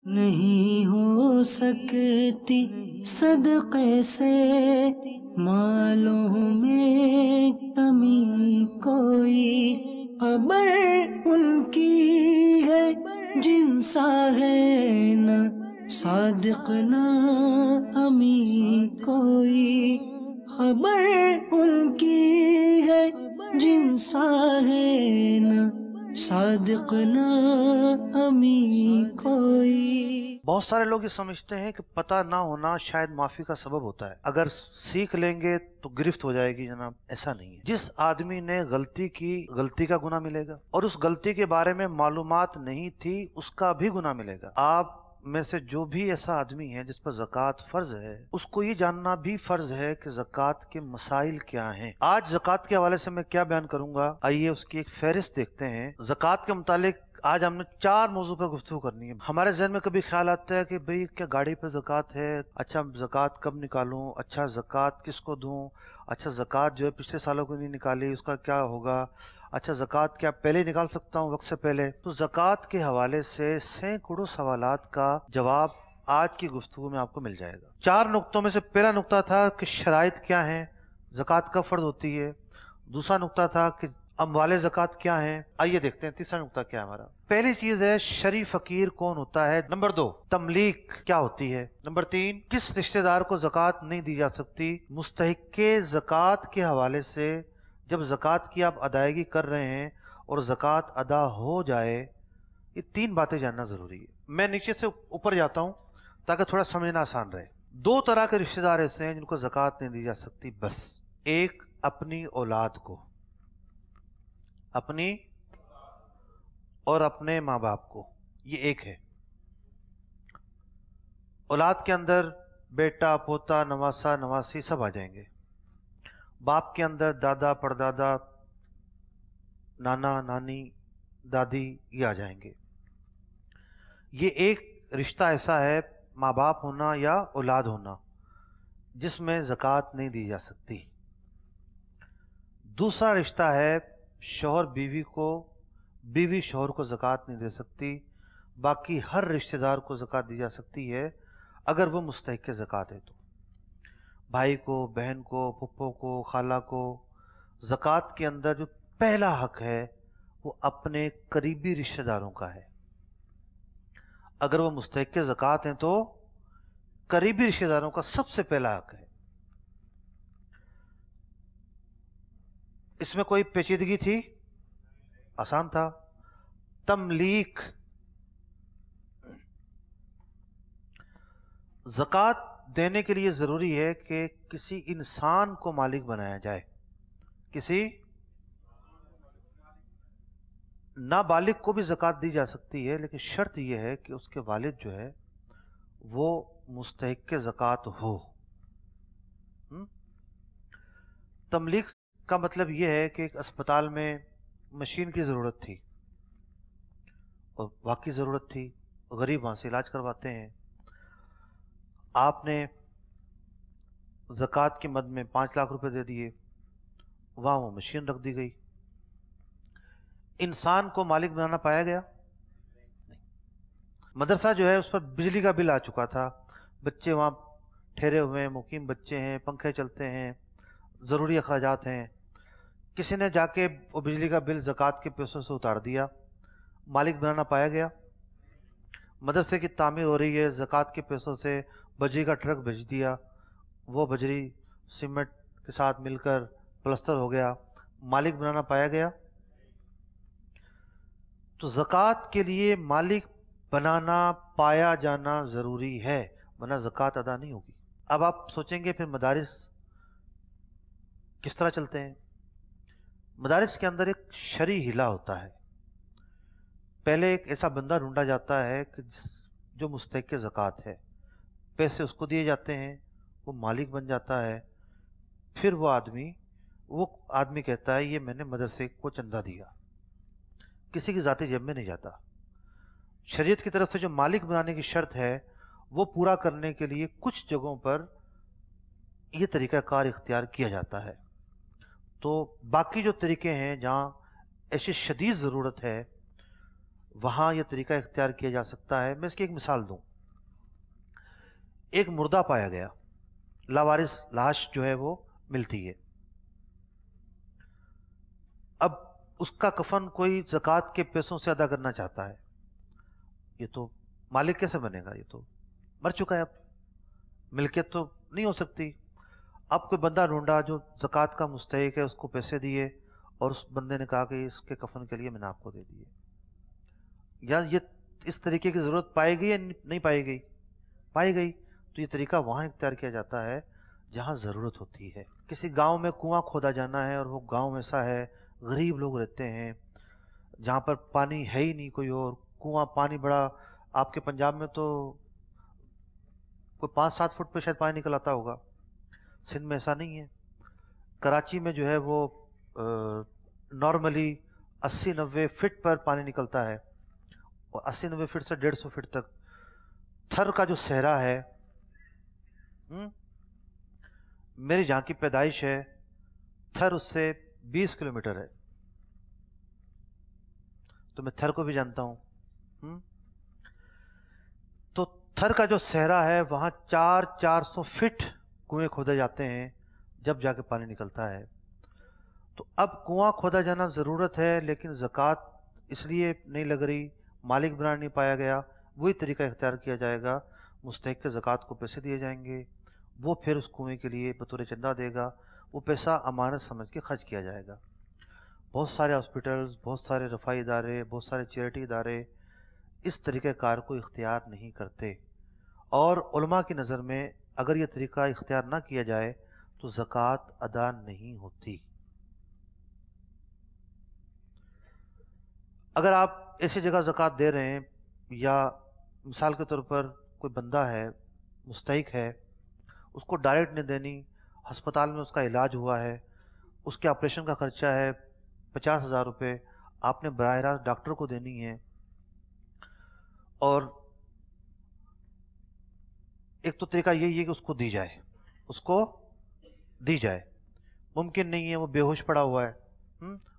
نہیں ہو سکتی صدقے سے مالوں میں کمی کوئی، خبر ان کی ہے جن سا ہے نہ صادق نہ امی کوئی، خبر ان کی ہے جن سا ہے نہ صادق نہ امی کوئی۔ بہت سارے لوگ یہ سمجھتے ہیں کہ پتہ نہ ہونا شاید معافی کا سبب ہوتا ہے، اگر سیکھ لیں گے تو گرفت ہو جائے گی۔ جناب ایسا نہیں ہے۔ جس آدمی نے غلطی کی، غلطی کا گناہ ملے گا، اور اس غلطی کے بارے میں معلومات نہیں تھی، اس کا بھی گناہ ملے گا۔ آپ میں سے جو بھی ایسا آدمی ہے جس پر زکوٰۃ فرض ہے، اس کو یہ جاننا بھی فرض ہے کہ زکوٰۃ کے مسائل کیا ہیں۔ آج زکوٰۃ کے حوالے سے میں کیا بیان کروں گا، آئیے اس کی ایک فہرست دیکھتے ہیں۔ زکوٰۃ کے متعلق آج ہم نے 4 موضوع پر گفتگو کرنی ہے۔ ہمارے ذہن میں کبھی خیال آتا ہے کہ بھئی کیا گاڑی پہ زکوٰۃ ہے، اچھا زکوٰۃ کب نکالوں، اچھا زکوٰۃ کس کو دوں، اچھا زکوٰۃ جو ہے پچھلے سالوں کو نہیں نکالی اس کا کیا ہوگا، اچھا زکوٰۃ کیا پہلے نکال سکتا ہوں وقت سے پہلے۔ تو زکوٰۃ کے حوالے سے سینکڑوں سوالات کا جواب آج کی گفتگو میں آپ کو مل جائے گا۔ 4 نقطوں میں سے پہلا نقطہ تھا کہ شرائط کیا ہیں، زکوٰۃ کب فرض ہوتی ہے۔ دوسرا نقطہ تھا کہ اموال زکوٰۃ کیا ہیں۔ آئیے دیکھتے ہیں تیسرا نقطہ کیا ہے ہمارا۔ پہلی چیز ہے شرعی فقیر کون ہوتا ہے۔ نمبر 2 تملیک کیا ہوتی ہے۔ نمبر 3 کس رشتہ دار کو زکوٰۃ نہیں دی جا سکتی۔ مستحق زکوٰۃ کے حوالے سے جب زکوٰۃ کی آپ ادائیگی کر رہے ہیں اور زکوٰۃ ادا ہو جائے، یہ 3 باتیں جاننا ضروری ہے۔ میں نیچے سے اوپر جاتا ہوں تاکہ تھوڑا سمجھنا آسان رہے۔ 2 طرح کے رشتہ دار ایسے ہیں جن کو زکوٰۃ نہیں دی جا سکتی بس۔ ایک اپنی اولاد کو، اپنی اور اپنے ماں باپ کو، یہ ایک ہے۔ اولاد کے اندر بیٹا، پوتا، نواسا، نواسی سب آ جائیں گے۔ باپ کے اندر دادا، پردادا، نانا، نانی، دادی، یہ آ جائیں گے۔ یہ ایک رشتہ ایسا ہے، ماں باپ ہونا یا اولاد ہونا، جس میں زکوٰۃ نہیں دی جا سکتی۔ دوسرا رشتہ ہے شوہر بیوی کو، بیوی شوہر کو زکوٰۃ نہیں دے سکتی۔ باقی ہر رشتہ دار کو زکوٰۃ دی جا سکتی ہے اگر وہ مستحق زکوٰۃ ہے تو۔ بھائی کو، بہن کو، پھپھو کو، خالہ کو۔ زکوٰۃ کے اندر جو پہلا حق ہے وہ اپنے قریبی رشتہ داروں کا ہے۔ اگر وہ مستحق زکوٰۃ ہیں تو قریبی رشتہ داروں کا سب سے پہلا حق ہے۔ اس میں کوئی پیچیدگی تھی؟ آسان تھا۔ تملیک، زکوٰۃ دینے کے لیے ضروری ہے کہ کسی انسان کو مالک بنایا جائے۔ کسی نابالغ کو بھی زکوٰۃ دی جا سکتی ہے، لیکن شرط یہ ہے کہ اس کے والد جو ہے وہ مستحق زکوٰۃ ہو۔ تملیک کا مطلب یہ ہے کہ ایک اسپتال میں مشین کی ضرورت تھی، اور واقعی ضرورت تھی، غریب وہاں سے علاج کرواتے ہیں۔ آپ نے زکوٰۃ کی مد میں 5 لاکھ روپے دے دیے، وہاں وہ مشین رکھ دی گئی۔ انسان کو مالک بنانا پایا گیا؟ نہیں۔ مدرسہ جو ہے اس پر بجلی کا بل آ چکا تھا، بچے وہاں ٹھہرے ہوئے ہیں، مقیم بچے ہیں، پنکھے چلتے ہیں، ضروری اخراجات ہیں۔ کسی نے جا کے وہ بجلی کا بل زکوٰۃ کے پیسوں سے اتار دیا، مالک بنانا پایا گیا؟ مدرسے کی تعمیر ہو رہی ہے، زکوٰۃ کے پیسوں سے بجری کا ٹرک بھیج دیا، وہ بجری سیمنٹ کے ساتھ مل کر پلستر ہو گیا، مالک بنانا پایا گیا؟ تو زکوٰۃ کے لیے مالک بنانا پایا جانا ضروری ہے، ورنہ زکوٰۃ ادا نہیں ہوگی۔ اب آپ سوچیں گے پھر مدارس کس طرح چلتے ہیں؟ مدارس کے اندر ایک شرعی ہلا ہوتا ہے۔ پہلے ایک ایسا بندہ ڈھونڈا جاتا ہے کہ جو مستحق زکوٰۃ ہے، پیسے اس کو دیے جاتے ہیں، وہ مالک بن جاتا ہے۔ پھر وہ آدمی کہتا ہے یہ میں نے مدرسے کو چندہ دیا، کسی کی ذاتی جیب میں نہیں جاتا۔ شریعت کی طرف سے جو مالک بنانے کی شرط ہے وہ پورا کرنے کے لیے کچھ جگہوں پر یہ طریقہ کار اختیار کیا جاتا ہے۔ تو باقی جو طریقے ہیں جہاں ایسی شدید ضرورت ہے وہاں یہ طریقہ اختیار کیا جا سکتا ہے. میں اس کی ایک مثال دوں. ایک مردہ پایا گیا, لاوارث لاش جو ہے وہ ملتی ہے. اب اس کا کفن کوئی زکوٰۃ کے پیسوں سے ادا کرنا چاہتا ہے. یہ تو مالک کیسے بنے گا؟ یہ تو مر چکا ہے, اب ملکیت تو نہیں ہو سکتی. اب کوئی بندہ ڈھونڈا جو زکوٰۃ کا مستحق ہے, اس کو پیسے دیے اور اس بندے نے کہا کہ اس کے کفن کے لیے میں نے آپ کو دے دیے. یا یہ اس طریقے کی ضرورت پائی گئی یا نہیں پائی گئی؟ پائی گئی. تو یہ طریقہ وہاں اختیار کیا جاتا ہے جہاں ضرورت ہوتی ہے. کسی گاؤں میں کنواں کھودا جانا ہے اور وہ گاؤں ایسا ہے, غریب لوگ رہتے ہیں, جہاں پر پانی ہے ہی نہیں کوئی اور. کنواں پانی بڑا, آپ کے پنجاب میں تو کوئی 5-7 فٹ پہ شاید پانی نکل آتا ہوگا, سندھ میں ایسا نہیں ہے. کراچی میں جو ہے وہ نارملی 80-90 فٹ پر پانی نکلتا ہے, اور 80-90 فٹ سے 150 فٹ تک. تھر کا جو صحرا ہے, میری جہاں کی پیدائش ہے, تھر اس سے 20 کلومیٹر ہے, تو میں تھر کو بھی جانتا ہوں. تو تھر کا جو صحرا ہے وہاں 400 فٹ کنویں کھودے جاتے ہیں جب جا کے پانی نکلتا ہے. تو اب کنواں کھودا جانا ضرورت ہے, لیکن زکوٰۃ اس لیے نہیں لگ رہی, مالک بنا نہیں پایا گیا. وہی طریقہ اختیار کیا جائے گا, مستحق کے زکوٰۃ کو پیسے دیے جائیں گے, وہ پھر اس کنویں کے لیے بطور چندہ دے گا, وہ پیسہ امانت سمجھ کے خرچ کیا جائے گا. بہت سارے ہاسپٹلز, بہت سارے رفاہی ادارے, بہت سارے چیریٹی ادارے اس طریقہ کار کو اختیار نہیں کرتے, اور علماء کی نظر میں اگر یہ طریقہ اختیار نہ کیا جائے تو زکوٰۃ ادا نہیں ہوتی. اگر آپ ایسی جگہ زکوٰۃ دے رہے ہیں, یا مثال کے طور پر کوئی بندہ ہے مستحق ہے, اس کو ڈائریکٹ نہیں دینی, ہسپتال میں اس کا علاج ہوا ہے, اس کے آپریشن کا خرچہ ہے 50,000 روپے, آپ نے براہ راست ڈاکٹر کو دینی ہے. اور ایک تو طریقہ یہی ہے کہ اس کو دی جائے, اس کو دی جائے. ممکن نہیں ہے, وہ بے ہوش پڑا ہوا ہے,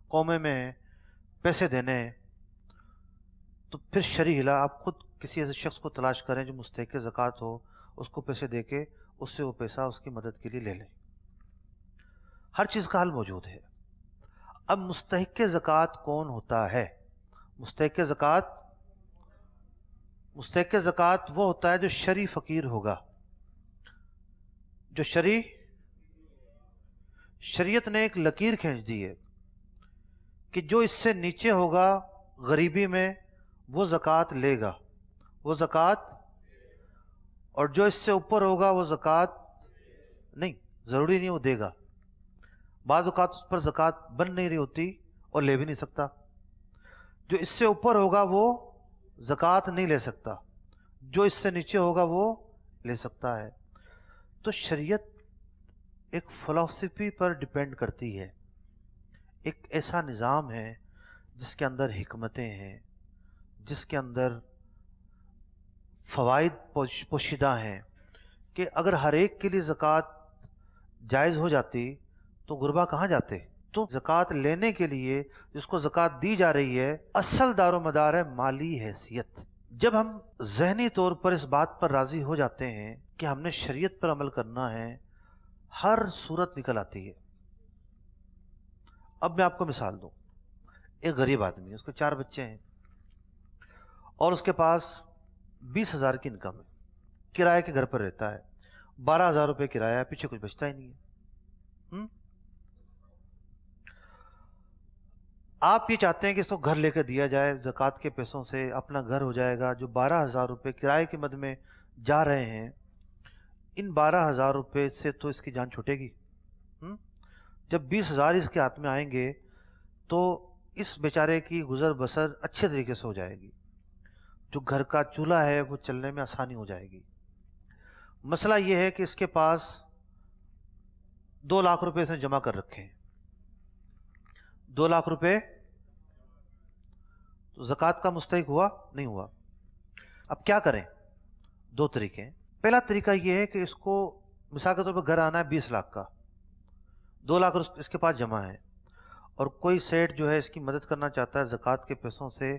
قومے میں ہے, پیسے دینے ہیں, تو پھر شرعی ہلا آپ خود کسی ایسے شخص کو تلاش کریں جو مستحق زکوٰۃ ہو, اس کو پیسے دے کے اس سے وہ پیسہ اس کی مدد کے لیے لے لیں. ہر چیز کا حل موجود ہے. اب مستحق زکوٰۃ کون ہوتا ہے؟ مستحق زکوٰۃ وہ ہوتا ہے جو شرعی فقیر ہوگا, جو شریعت نے ایک لکیر کھینچ دی ہے کہ جو اس سے نیچے ہوگا غریبی میں وہ زکوٰۃ لے گا, وہ زکوٰۃ, اور جو اس سے اوپر ہوگا وہ زکوٰۃ نہیں, ضروری نہیں وہ دے گا. بعض اوقات اس پر زکوٰۃ بن نہیں رہی ہوتی اور لے بھی نہیں سکتا. جو اس سے اوپر ہوگا وہ زکوٰۃ نہیں لے سکتا, جو اس سے نیچے ہوگا وہ لے سکتا ہے. تو شریعت ایک فلسفی پر ڈیپینڈ کرتی ہے, ایک ایسا نظام ہے جس کے اندر حکمتیں ہیں, جس کے اندر فوائد پوشیدہ ہیں, کہ اگر ہر ایک کے لیے زکوٰۃ جائز ہو جاتی تو غربا کہاں جاتے. تو زکوٰۃ لینے کے لیے جس کو زکوٰۃ دی جا رہی ہے, اصل دار و مدار ہے مالی حیثیت. جب ہم ذہنی طور پر اس بات پر راضی ہو جاتے ہیں کہ ہم نے شریعت پر عمل کرنا ہے, ہر صورت نکل آتی ہے. اب میں آپ کو مثال دوں. ایک غریب آدمی ہے, اس کے 4 بچے ہیں, اور اس کے پاس 20,000 کی انکم ہے, کرائے کے گھر پر رہتا ہے, 12,000 روپے کرایہ ہے, پیچھے کچھ بچتا ہی نہیں ہے. آپ یہ چاہتے ہیں کہ اس کو گھر لے کے دیا جائے, زکوٰۃ کے پیسوں سے اپنا گھر ہو جائے گا. جو 12,000 روپے کرائے کے مد میں جا رہے ہیں, ان 12,000 روپے سے تو اس کی جان چھوٹے گی. جب 20,000 اس کے ہاتھ میں آئیں گے تو اس بیچارے کی گزر بسر اچھے طریقے سے ہو جائے گی. جو گھر کا چولہا ہے وہ چلنے میں آسانی ہو جائے گی. مسئلہ یہ ہے کہ اس کے پاس 2 لاکھ روپے سے جمع کر رکھے ہیں, 2 لاکھ روپے, تو زکوٰۃ کا مستحق ہوا نہیں ہوا. اب کیا کریں؟ 2 طریقے ہیں. پہلا طریقہ یہ ہے کہ اس کو مثال کے طور پر گھر آنا ہے 20 لاکھ کا, 2 لاکھ اس کے پاس جمع ہے, اور کوئی سیٹ جو ہے اس کی مدد کرنا چاہتا ہے زکوٰۃ کے پیسوں سے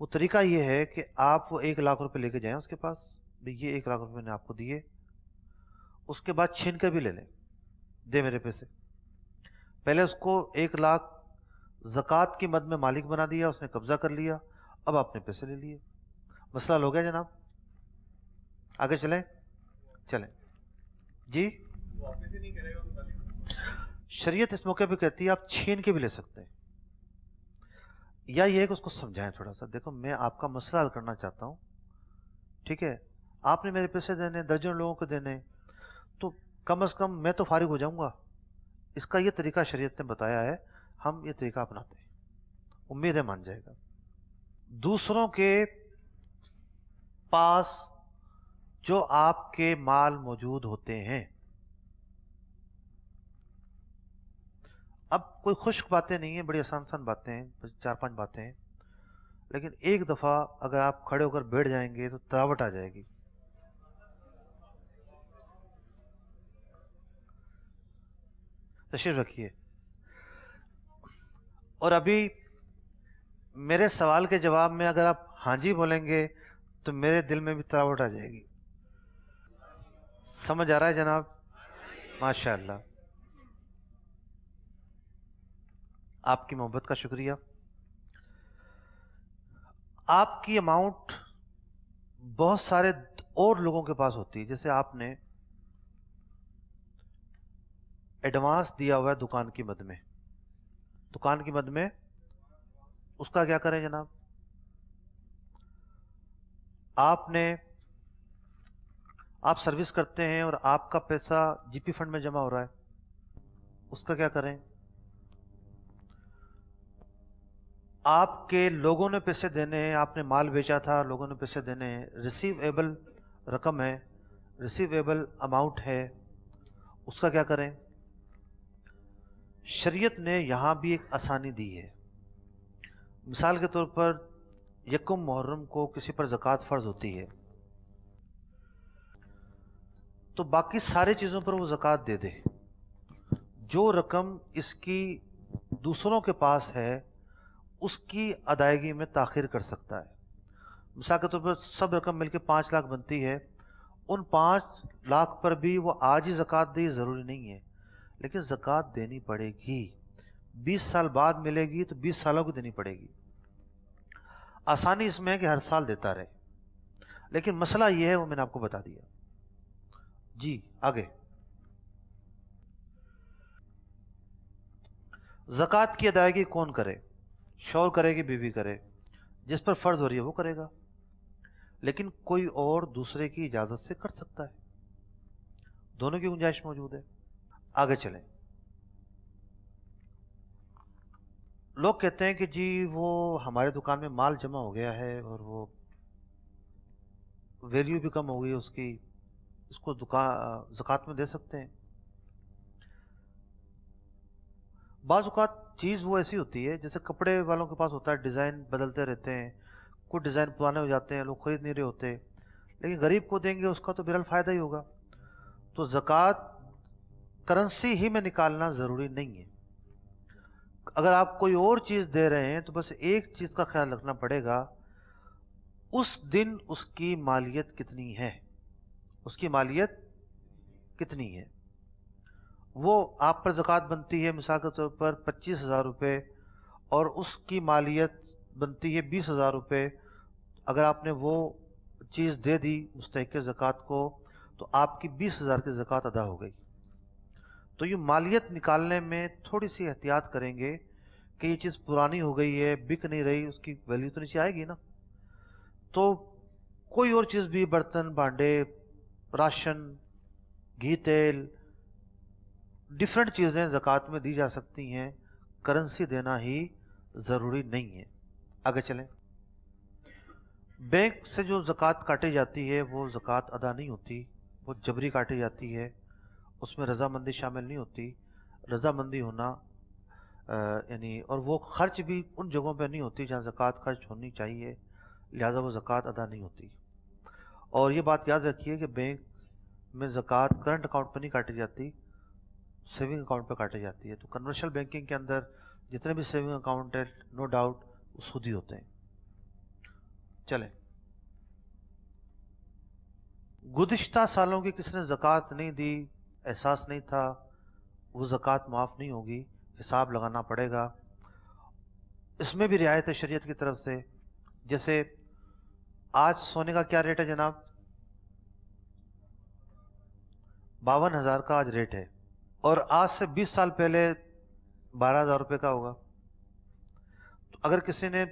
وہ طریقہ یہ ہے کہ آپ وہ 1 لاکھ روپے لے کے جائیں اس کے پاس، بھئی یہ 1 لاکھ روپے میں نے آپ کو دیے، اس کے بعد چھین کر بھی لے لیں، دے میرے پیسے. پہلے اس کو 1 لاکھ زکوٰۃ کی مد میں مالک بنا دیا، اس نے قبضہ کر لیا، اب آپ نے پیسے لے لیے. مسئلہ حل ہو گیا جناب. آگے چلیں جی. شریعت اس موقع پہ کہتی ہے آپ چھین کے بھی لے سکتے ہیں، یا یہ ہے کہ اس کو سمجھائیں تھوڑا سا. دیکھو میں آپ کا مسئلہ حل کرنا چاہتا ہوں، ٹھیک ہے، آپ نے میرے پیسے دینے، درجن لوگوں کو دینے، تو کم از کم میں تو فارغ ہو جاؤں گا. اس کا یہ طریقہ شریعت نے بتایا ہے، ہم یہ طریقہ اپناتے ہیں، امید ہے مان جائے گا. دوسروں کے پاس جو آپ کے مال موجود ہوتے ہیں، اب کوئی خشک باتیں نہیں ہیں، بڑی آسان باتیں ہیں، 4-5 باتیں ہیں، لیکن ایک دفعہ اگر آپ کھڑے ہو کر بیٹھ جائیں گے تو تراوٹ آ جائے گی. تشریف رکھیے. اور ابھی میرے سوال کے جواب میں اگر آپ ہاں جی بولیں گے تو میرے دل میں بھی تراوٹ آ جائے گی. سمجھ آ رہا ہے جناب؟ ماشاء اللہ، آپ کی محبت کا شکریہ. آپ کی اماؤنٹ بہت سارے اور لوگوں کے پاس ہوتی ہے. جیسے آپ نے ایڈوانس دیا ہوا ہے دکان کی مد میں، اس کا کیا کریں جناب؟ آپ سروس کرتے ہیں اور آپ کا پیسہ جی پی فنڈ میں جمع ہو رہا ہے، اس کا کیا کریں؟ آپ کے لوگوں نے پیسے دینے ہیں، آپ نے مال بیچا تھا، لوگوں نے پیسے دینے ہیں، ریسیویبل رقم ہے، ریسیویبل اماؤنٹ ہے، اس کا کیا کریں؟ شریعت نے یہاں بھی ایک آسانی دی ہے. مثال کے طور پر 1 محرم کو کسی پر زکوٰۃ فرض ہوتی ہے، تو باقی سارے چیزوں پر وہ زکوٰۃ دے دے. جو رقم اس کی دوسروں کے پاس ہے اس کی ادائیگی میں تاخیر کر سکتا ہے. مثال کے طور پر سب رقم مل کے 5 لاکھ بنتی ہے، ان 5 لاکھ پر بھی وہ آج ہی زکوٰۃ دے ضروری نہیں ہے، لیکن زکوٰۃ دینی پڑے گی. 20 سال بعد ملے گی تو 20 سالوں کو دینی پڑے گی. آسانی اس میں ہے کہ ہر سال دیتا رہے، لیکن مسئلہ یہ ہے وہ میں نے آپ کو بتا دیا. جی آگے. زکوٰۃ کی ادائیگی کون کرے؟ شوہر کرے گی، بیوی کرے، جس پر فرض ہو رہی ہے وہ کرے گا، لیکن کوئی اور دوسرے کی اجازت سے کر سکتا ہے. دونوں کی گنجائش موجود ہے. آگے چلیں. لوگ کہتے ہیں کہ جی وہ ہمارے دکان میں مال جمع ہو گیا ہے اور وہ ویلیو بھی کم ہو گئی اس کی، اس کو زکوٰۃ میں دے سکتے ہیں. بعض اوقات چیز وہ ایسی ہوتی ہے جیسے کپڑے والوں کے پاس ہوتا ہے، ڈیزائن بدلتے رہتے ہیں، کچھ ڈیزائن پرانے ہو جاتے ہیں، لوگ خرید نہیں رہے ہوتے، لیکن غریب کو دیں گے اس کا تو بہرحال فائدہ ہی ہوگا. تو زکوٰۃ کرنسی ہی میں نکالنا ضروری نہیں ہے. اگر آپ کوئی اور چیز دے رہے ہیں تو بس ایک چیز کا خیال رکھنا پڑے گا، اس دن اس کی مالیت کتنی ہے، وہ آپ پر زکوٰۃ بنتی ہے مثال کے طور پر 25,000 روپے اور اس کی مالیت بنتی ہے 20,000 روپے. اگر آپ نے وہ چیز دے دی مستحق زکوٰۃ کو تو آپ کی 20,000 کی زکوٰۃ ادا ہو گئی. تو یہ مالیت نکالنے میں تھوڑی سی احتیاط کریں گے کہ یہ چیز پرانی ہو گئی ہے، بک نہیں رہی، اس کی ویلیو تو نیچے آئے گی نا. تو کوئی اور چیز بھی، برتن بانڈے، راشن، گھی تیل، ڈیفرنٹ چیزیں زکوٰۃ میں دی جا سکتی ہیں، کرنسی دینا ہی ضروری نہیں ہے. آگے چلیں. بینک سے جو زکوٰۃ کاٹی جاتی ہے وہ زکوٰۃ ادا نہیں ہوتی، وہ جبری کاٹی جاتی ہے، اس میں رضامندی شامل نہیں ہوتی. رضامندی ہونا یعنی، اور وہ خرچ بھی ان جگہوں پہ نہیں ہوتی جہاں زکوٰۃ خرچ ہونی چاہیے، لہٰذا وہ زکوٰۃ ادا نہیں ہوتی. اور یہ بات یاد رکھیے کہ بینک میں زکوٰۃ کرنٹ اکاؤنٹ پہ نہیں کاٹی جاتی، سیونگ اکاؤنٹ پہ کاٹی جاتی ہے. تو کنورشل بینکنگ کے اندر جتنے بھی سیونگ اکاؤنٹ ہے نو ڈاؤٹ وہ سودی ہوتے ہیں. چلیں، گزشتہ سالوں کی کس نے زکوٰۃ نہیں دی، احساس نہیں تھا، وہ زکوٰۃ معاف نہیں ہوگی، حساب لگانا پڑے گا۔ اس میں بھی رعایت ہے شریعت کی طرف سے۔ جیسے آج سونے کا کیا ریٹ ہے جناب؟ 52,000 کا آج ریٹ ہے، اور آج سے 20 سال پہلے 12,000 روپے کا ہوگا۔ تو اگر کسی نے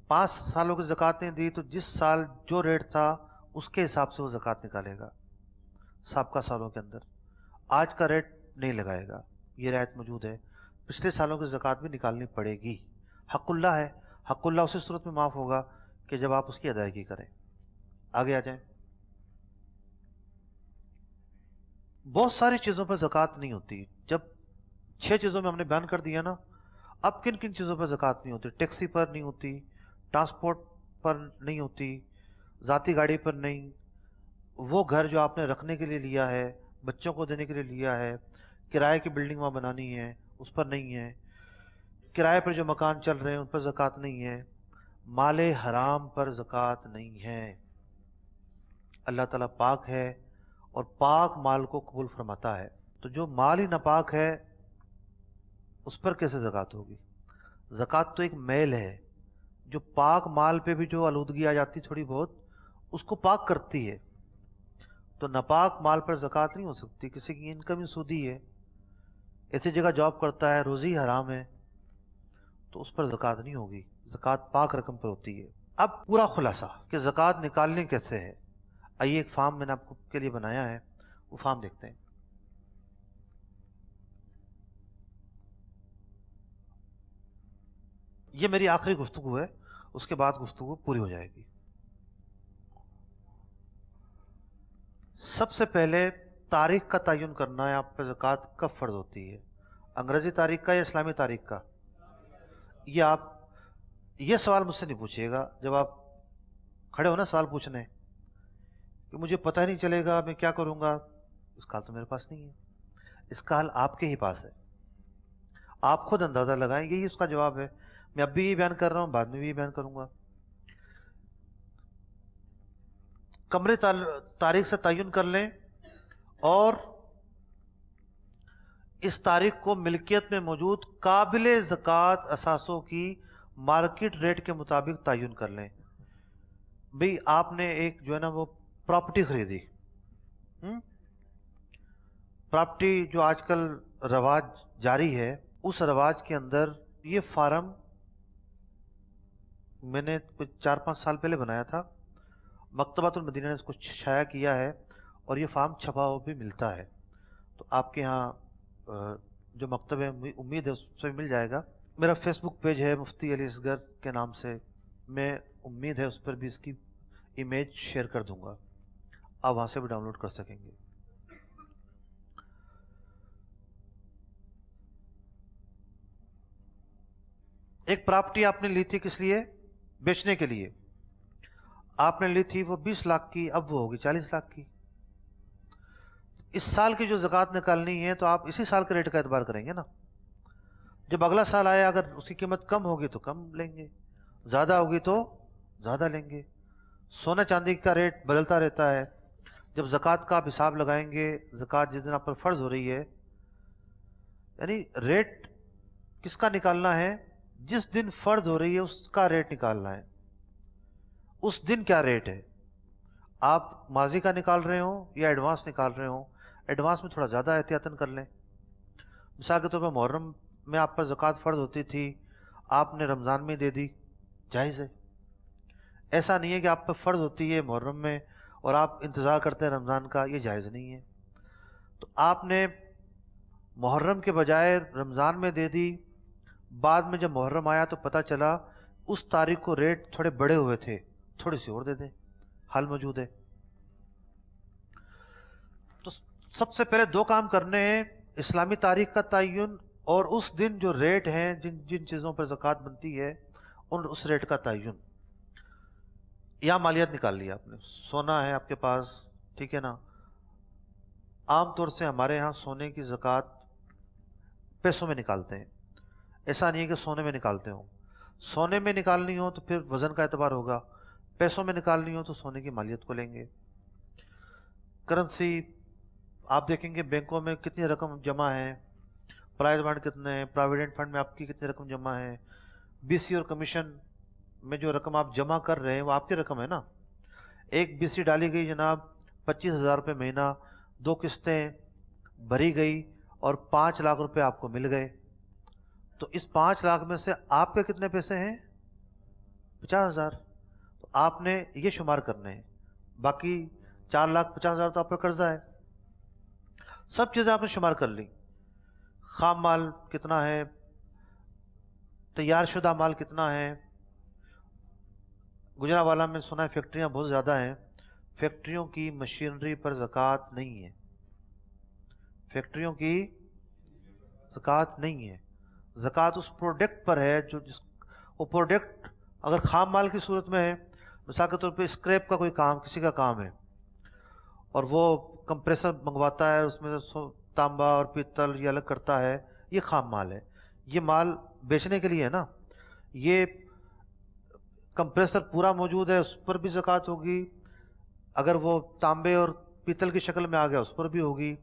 5 سالوں کی زکوٰۃ نہیں دی تو جس سال جو ریٹ تھا اس کے حساب سے وہ زکوٰۃ نکالے گا سابقہ سالوں کے اندر، آج کا ریٹ نہیں لگائے گا۔ یہ رعایت موجود ہے۔ پچھلے سالوں کی زکوٰۃ بھی نکالنی پڑے گی۔ حق اللہ ہے، حق اللہ اسی صورت میں معاف ہوگا کہ جب آپ اس کی ادائیگی کریں۔ آگے آ جائیں۔ بہت ساری چیزوں پر زکوٰۃ نہیں ہوتی۔ جب 6 چیزوں میں ہم نے بیان کر دیا نا، اب کن کن چیزوں پر زکوٰۃ نہیں ہوتی؟ ٹیکسی پر نہیں ہوتی، ٹرانسپورٹ پر نہیں ہوتی، ذاتی گاڑی پر نہیں، وہ گھر جو آپ نے رکھنے کے لیے لیا ہے، بچوں کو دینے کے لیے لیا ہے، کرائے کی بلڈنگ وہاں بنانی ہے اس پر نہیں ہے، کرائے پر جو مکان چل رہے ہیں ان پر زکوٰۃ نہیں ہے، مال حرام پر زکوٰۃ نہیں ہے۔ اللہ تعالیٰ پاک ہے اور پاک مال کو قبول فرماتا ہے، تو جو مال ہی ناپاک ہے اس پر کیسے زکوٰۃ ہوگی؟ زکوٰۃ تو ایک میل ہے، جو پاک مال پہ بھی جو آلودگی آ جاتی تھوڑی بہت، اس کو پاک کرتی ہے۔ تو ناپاک مال پر زکوٰۃ نہیں ہو سکتی۔ کسی کی انکم ہی سودی ہے، ایسی جگہ جاب کرتا ہے، روزی حرام ہے، تو اس پر زکوٰۃ نہیں ہوگی۔ زکوٰۃ پاک رقم پر ہوتی ہے۔ اب پورا خلاصہ کہ زکوٰۃ نکالنے کیسے ہے، آئیے ایک فارم میں نے آپ کے لیے بنایا ہے، وہ فارم دیکھتے ہیں۔ یہ میری آخری گفتگو ہے، اس کے بعد گفتگو پوری ہو جائے گی۔ سب سے پہلے تاریخ کا تعین کرنا ہے، آپ پہ زکوٰۃ کب فرض ہوتی ہے، انگریزی تاریخ کا یا اسلامی تاریخ کا؟ یہ سوال مجھ سے نہیں پوچھیے گا جب آپ کھڑے ہو نا سوال پوچھنے کہ مجھے پتہ ہی نہیں چلے گا میں کیا کروں گا، اس کا حل تو میرے پاس نہیں ہے، اس کا حل آپ کے ہی پاس ہے۔ آپ خود اندازہ لگائیں، یہی اس کا جواب ہے۔ میں اب بھی یہ بیان کر رہا ہوں، بعد میں بھی یہ بیان کروں گا۔ قمری تاریخ سے تعین کر لیں، اور اس تاریخ کو ملکیت میں موجود قابل زکوٰۃ اثاثوں کی مارکیٹ ریٹ کے مطابق تعین کر لیں۔ بھئی آپ نے ایک جو ہے نا وہ پراپرٹی خریدی، پراپرٹی جو آج کل رواج جاری ہے، اس رواج کے اندر یہ فارم میں نے کچھ 4-5 سال پہلے بنایا تھا، مکتبۃ المدینہ نے اس کو شائع کیا ہے، اور یہ فارم چھپا ہوا بھی ملتا ہے۔ تو آپ کے ہاں جو مکتب ہے امید ہے اس سے مل جائے گا۔ میرا فیس بک پیج ہے مفتی علی اصغر کے نام سے، میں امید ہے اس پر بھی اس کی امیج شیئر کر دوں گا، آپ وہاں سے بھی ڈاؤن لوڈ کر سکیں گے۔ ایک پراپرٹی آپ نے لی تھی کس لیے؟ بیچنے کے لیے۔ آپ نے لی تھی وہ 20 لاکھ کی، اب وہ ہوگی 40 لاکھ کی۔ اس سال کی جو زکوٰۃ نکالنی ہے تو آپ اسی سال کے ریٹ کا اعتبار کریں گے نا۔ جب اگلا سال آیا اگر اس کی قیمت کم ہوگی تو کم لیں گے، زیادہ ہوگی تو زیادہ لیں گے۔ سونا چاندی کا ریٹ بدلتا رہتا ہے۔ جب زکوٰۃ کا آپ حساب لگائیں گے، زکوٰۃ جس دن آپ پر فرض ہو رہی ہے، یعنی ریٹ کس کا نکالنا ہے؟ جس دن فرض ہو رہی ہے اس کا ریٹ نکالنا ہے۔ اس دن کیا ریٹ ہے؟ آپ ماضی کا نکال رہے ہوں یا ایڈوانس نکال رہے ہوں؟ ایڈوانس میں تھوڑا زیادہ احتیاطاً کر لیں۔ مثال کے طور پر محرم میں آپ پر زکوٰۃ فرض ہوتی تھی، آپ نے رمضان میں دے دی، جائز ہے۔ ایسا نہیں ہے کہ آپ پر فرض ہوتی ہے محرم میں اور آپ انتظار کرتے ہیں رمضان کا، یہ جائز نہیں ہے۔ تو آپ نے محرم کے بجائے رمضان میں دے دی، بعد میں جب محرم آیا تو پتہ چلا اس تاریخ کو ریٹ تھوڑے بڑے ہوئے تھے، تھوڑی سی اور دے دیں، حل موجود ہے۔ تو سب سے پہلے 2 کام کرنے ہیں، اسلامی تاریخ کا تعین اور اس دن جو ریٹ ہیں جن چیزوں پر زکوٰۃ بنتی ہے اس ریٹ کا تعین۔ یا مالیات نکال لیا آپ نے، سونا ہے آپ کے پاس، ٹھیک ہے نا۔ عام طور سے ہمارے ہاں سونے کی زکوٰۃ پیسوں میں نکالتے ہیں، ایسا نہیں ہے کہ سونے میں نکالتے ہوں۔ سونے میں نکالنی ہو تو پھر وزن کا اعتبار ہوگا، پیسوں میں نکالنی ہو تو سونے کی مالیت کو لیں گے. کرنسی آپ دیکھیں گے بینکوں میں کتنی رقم جمع ہے, پرائز بانڈ کتنے ہیں, پراویڈنٹ فنڈ میں آپ کی کتنی رقم جمع ہے, بی سی اور کمیشن میں جو رقم آپ جمع کر رہے ہیں وہ آپ کی رقم ہے نا. ایک بی سی ڈالی گئی جناب 25,000 روپے مہینہ, 2 قسطیں بھری گئی اور 5 لاکھ روپے آپ کو مل گئے. تو اس 5 لاکھ میں سے آپ کے کتنے پیسے ہیں؟ 50,000. تو آپ نے یہ شمار کرنے ہیں. باقی 4,50,000 تو آپ پر قرضہ ہے. سب چیزیں آپ نے شمار کر لی. خام مال کتنا ہے, تیار شدہ مال کتنا ہے. گجرانوالہ میں سنا ہے فیکٹریاں بہت زیادہ ہیں, فیکٹریوں کی مشینری پر زکوٰۃ نہیں ہے. فیکٹریوں کی زکوٰۃ نہیں ہے. زکوٰۃ اس پروڈکٹ پر ہے جو وہ پروڈکٹ اگر خام مال کی صورت میں ہے, مثال کے طور پہ اسکریپ کا کوئی کام کسی کا کام ہے اور وہ کمپریسر منگواتا ہے, اس میں تانبا اور پیتل یہ الگ کرتا ہے, یہ خام مال ہے. یہ مال بیچنے کے لیے ہے نا. یہ کمپریسر پورا موجود ہے, اس پر بھی زکوٰۃ ہوگی. اگر وہ تانبے اور پیتل کی شکل میں آ گیا اس پر بھی ہوگی.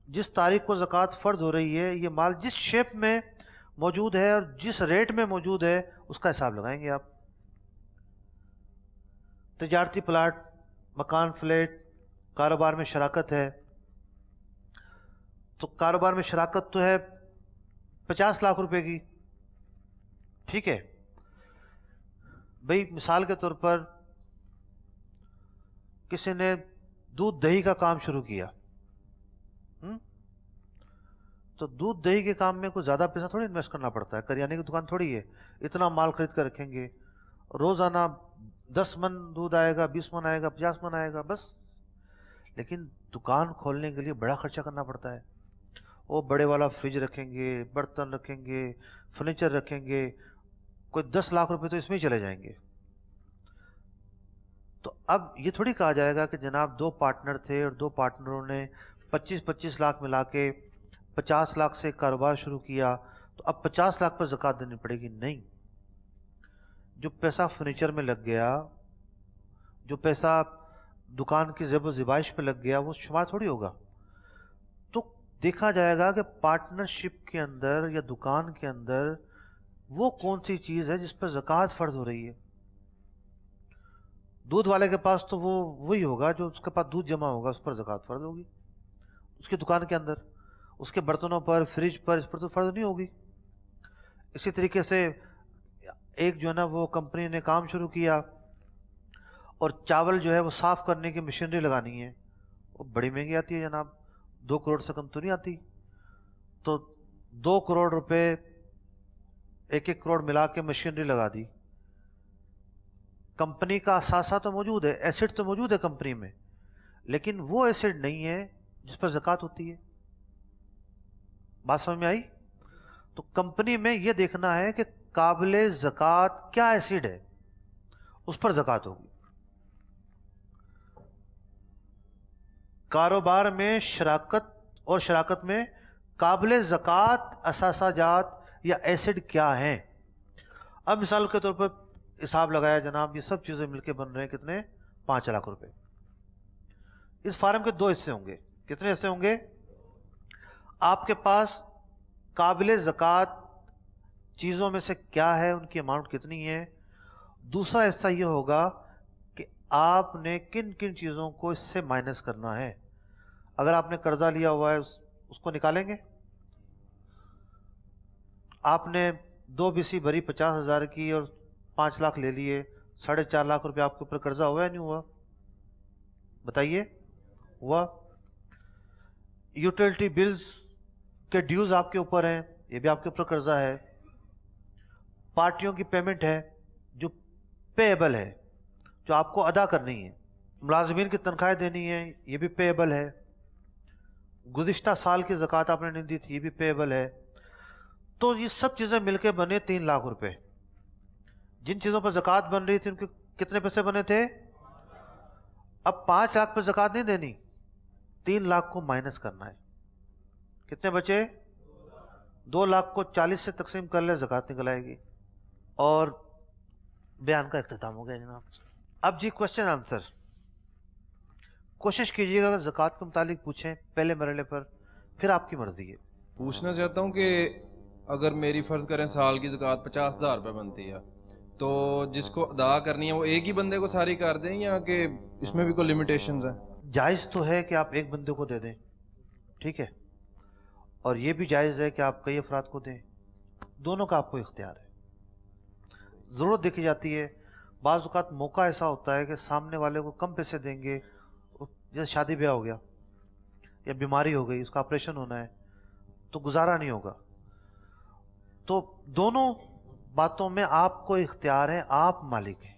جس تاریخ کو زکوٰۃ فرض ہو رہی ہے, یہ مال جس شیپ میں موجود ہے اور جس ریٹ میں موجود ہے اس کا حساب لگائیں گے آپ. تجارتی پلاٹ, مکان, فلیٹ, کاروبار میں شراکت ہے, تو کاروبار میں شراکت تو ہے 50 لاکھ روپے کی. ٹھیک ہے بھئی, مثال کے طور پر کسی نے دودھ دہی کا کام شروع کیا, تو دودھ دہی کے کام میں کوئی زیادہ پیسہ تھوڑی انویسٹ کرنا پڑتا ہے. کریانے کی دکان تھوڑی ہے, اتنا مال خرید کر رکھیں گے, روزانہ 10 من دودھ آئے گا, 20 من آئے گا, 50 من آئے گا بس. لیکن دکان کھولنے کے لیے بڑا خرچہ کرنا پڑتا ہے. وہ بڑے والا فریج رکھیں گے, برتن رکھیں گے, فرنیچر رکھیں گے, کوئی 10 لاکھ روپے تو اس میں ہی چلے جائیں گے. تو اب یہ تھوڑی کہا جائے گا کہ جناب 2 پارٹنر تھے اور 2 پارٹنروں نے 25-25 لاکھ ملا کے 50 لاکھ سے کاروبار شروع کیا تو اب 50 لاکھ پر زکوٰۃ دینی پڑے گی. نہیں, جو پیسہ فرنیچر میں لگ گیا, جو پیسہ دکان کی زیب و زیبائش پہ لگ گیا, وہ شمار تھوڑی ہوگا. تو دیکھا جائے گا کہ پارٹنرشپ کے اندر یا دکان کے اندر وہ کون سی چیز ہے جس پر زکوٰۃ فرض ہو رہی ہے. دودھ والے کے پاس تو وہ وہی ہوگا جو اس کے پاس دودھ جمع ہوگا, اس پر زکوٰۃ فرض ہوگی اس کی دکان کے اندر. اس کے برتنوں پر, فریج پر, اس پر تو فرض نہیں ہوگی. اسی طریقے سے ایک جو ہے نا وہ کمپنی نے کام شروع کیا اور چاول جو ہے وہ صاف کرنے کی مشینری لگانی ہے, وہ بڑی مہنگی آتی ہے جناب, 2 کروڑ سے کم تو نہیں آتی. تو 2 کروڑ روپے 1-1 کروڑ ملا کے مشینری لگا دی. کمپنی کا اثاثہ تو موجود ہے, ایسڈ تو موجود ہے کمپنی میں, لیکن وہ ایسڈ نہیں ہے جس پر زکوٰۃ ہوتی ہے. بات سمجھ میں آئی؟ تو کمپنی میں یہ دیکھنا ہے کہ قابل زکوٰۃ کیا ایسڈ ہے, اس پر زکوٰۃ ہوگی. کاروبار میں شراکت اور شراکت میں قابل زکوٰۃ اثاثہ جات یا ایسڈ کیا ہیں. اب مثال کے طور پر حساب لگایا جناب, یہ سب چیزیں مل کے بن رہے ہیں کتنے, 5 لاکھ روپے. اس فارم کے 2 حصے ہوں گے. کتنے حصے ہوں گے؟ آپ کے پاس قابل زکوٰۃ چیزوں میں سے کیا ہے, ان کی اماؤنٹ کتنی ہے. دوسرا حصہ یہ ہوگا کہ آپ نے کن کن چیزوں کو اس سے مائنس کرنا ہے. اگر آپ نے قرضہ لیا ہوا ہے اس کو نکالیں گے. آپ نے 2 BC بھری 50,000 کی اور 5 لاکھ لے لیے, 4.5 لاکھ روپے آپ کے اوپر قرضہ ہوا یا نہیں ہوا؟ بتائیے. ہوا. یوٹیلٹی بلز کے ڈیوز آپ کے اوپر ہیں, یہ بھی آپ کے اوپر قرضہ ہے. پارٹیوں کی پیمنٹ ہے جو پے ایبل ہے, جو آپ کو ادا کرنی ہے. ملازمین کی تنخواہیں دینی ہے, یہ بھی پے ایبل ہے. گزشتہ سال کی زکوٰۃ آپ نے نہیں دی تھی, یہ بھی پے ایبل ہے. تو یہ سب چیزیں مل کے بنے 3 لاکھ روپے. جن چیزوں پر زکوٰۃ بن رہی تھی ان کے کتنے پیسے بنے تھے؟ اب 5 لاکھ پر زکوٰۃ نہیں دینی, 3 لاکھ کو مائنس کرنا ہے. کتنے بچے؟ 2 لاکھ کو 40 سے تقسیم کر لے, زکوٰۃ نکل آئے گی. اور بیان کا اختتام ہو گیا جناب. اب جی کوشچن آنسر. کوشش کیجیے گا اگر زکوٰۃ کے متعلق پوچھیں پہلے مرحلے پر, پھر آپ کی مرضی ہے. پوچھنا چاہتا ہوں کہ اگر میری فرض کریں سال کی زکوٰۃ 50,000 روپے بنتی ہے, تو جس کو ادا کرنی ہے وہ ایک ہی بندے کو ساری کر دیں, یا کہ اس میں بھی کوئی لمیٹیشنز ہیں؟ جائز تو ہے کہ آپ ایک بندے کو دے دیں, ٹھیک ہے, اور یہ بھی جائز ہے کہ آپ کئی افراد کو دیں, دونوں کا آپ کو اختیار ہے. ضرورت دیکھی جاتی ہے. بعض اوقات موقع ایسا ہوتا ہے کہ سامنے والے کو کم پیسے دیں گے, جیسے شادی بیاہ ہو گیا یا بیماری ہو گئی, اس کا آپریشن ہونا ہے, تو گزارا نہیں ہوگا. تو دونوں باتوں میں آپ کو اختیار ہے, آپ مالک ہیں.